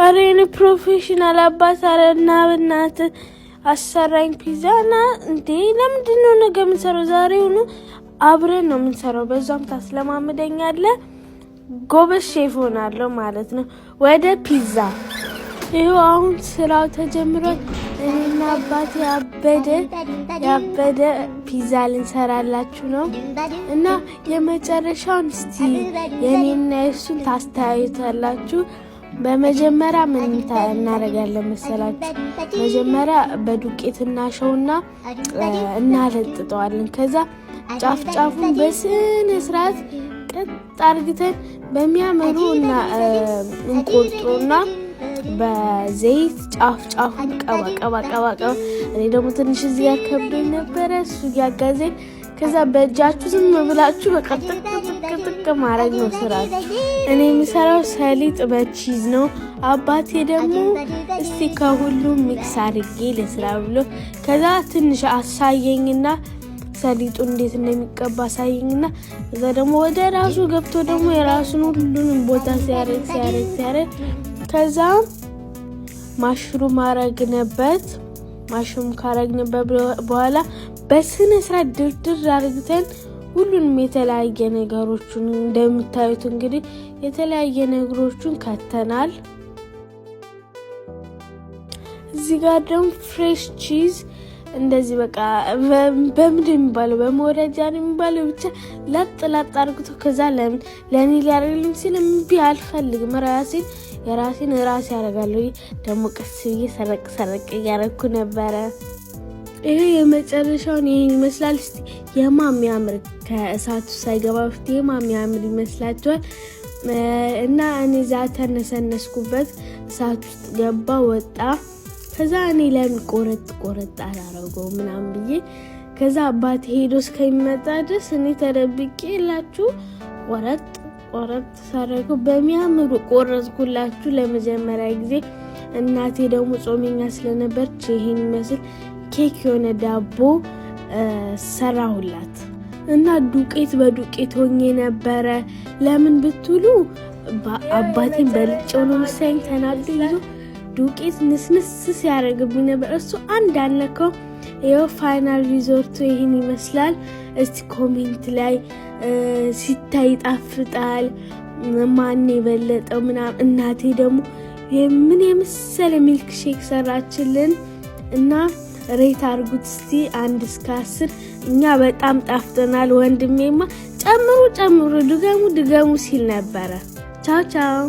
አሬን ፕሮፌሽናል አባት አረና በእናት አሰራኝ ፒዛና እንዴ ለምንድነው ነገ የምንሰራው? ዛሬውኑ አብረን ነው የምንሰራው። በዛም ታስለማመደኛለህ። ጎበዝ ሼፍ ሆናለሁ ማለት ነው። ወደ ፒዛ ይሄው አሁን ስራው ተጀምሯል። እኔና አባቴ ያበደ ፒዛ ልንሰራላችሁ ነው እና የመጨረሻውን እስቲ የኔና እሱን ታስተያዩታላችሁ። በመጀመሪያ ምን እናደርጋለን መሰላችሁ? መጀመሪያ በዱቄት እናሸውና እናለጥጠዋለን። ከዛ ጫፍ ጫፉን በስነ ስርዓት ቀጥ አድርገን በሚያምሩ እና እንቆርጦና በዘይት ጫፍ ጫፉን ቀባ። እኔ ደግሞ ትንሽ እዚህ ጋር ከብዶኝ ነበረ፣ እሱ ያጋዘኝ። ከዛ በእጃችሁ ዝም ብላችሁ በቃ ጥቅ ማድረግ ነው ስራችሁ። እኔ የምሰራው ሰሊጥ በቺዝ ነው። አባቴ ደግሞ እስቲ ከሁሉም ሚክስ አድርጌ ለስራ ብሎ ከዛ ትንሽ አሳየኝና ሰሊጡ እንዴት እንደሚቀባ አሳየኝና ከዛ ደግሞ ወደ ራሱ ገብቶ ደግሞ የራሱን ሁሉንም ቦታ ሲያረግ ከዛ ማሽሩም አረግንበት። ማሽሩም ካረግንበት በኋላ በስነ ስርዓት ድርድር አድርገን ሁሉንም የተለያየ ነገሮችን እንደምታዩት እንግዲህ የተለያየ ነገሮችን ከተናል። እዚህ ጋር ደግሞ ፍሬሽ ቺዝ እንደዚህ በቃ በምንድን የሚባለው በመወረጃ ነው የሚባለው ብቻ ላጥ አድርግቶ ከዛ ለኔ ሊያደርግልኝ ሲል እምቢ አልፈልግም። የራሴን ያደርጋለሁ። ደግሞ ቀስ ብዬ ሰረቅ እያደረኩ ነበረ። ይሄ የመጨረሻውን ይሄን ይመስላል። እስቲ የሚያምር ከእሳቱ ሳይገባ በፊት የሚያምር ይመስላችኋል? እና እኔ ዛተር ነሰነስኩበት፣ እሳት ውስጥ ገባ ወጣ። ከዛ እኔ ለምን ቆረጥ አላረገው ምናምን ብዬ ከዛ አባቴ ሄዶ እስከሚመጣ ድረስ እኔ ተደብቄላችሁ ቆረጥ ሳረገው በሚያምሩ ቆረጥኩላችሁ ለመጀመሪያ ጊዜ። እናቴ ደግሞ ጾመኛ ስለነበረች ይሄን ይመስል ኬክ የሆነ ዳቦ ሰራሁላት እና ዱቄት በዱቄት ሆኜ ነበረ። ለምን ብትሉ አባቴን በልጬው ነው መሰለኝ ተናግዶ ይዞ ዱቄት ንስንስ ሲያደርግብኝ ነበር። እሱ አንድ አልነካው። ይኸው ፋይናል ሪዞርቱ ይህን ይመስላል። እስቲ ኮሜንት ላይ ሲታይ ጣፍጣል ማን የበለጠው ምናምን። እናቴ ደግሞ ምን የመሰለ ሚልክ ሼክ ሰራችልን እና ሬት አድርጉት እስቲ 1 እስከ 10። እኛ በጣም ጣፍጠናል። ወንድሜማ ጨምሩ ድገሙ ሲል ነበረ። ቻው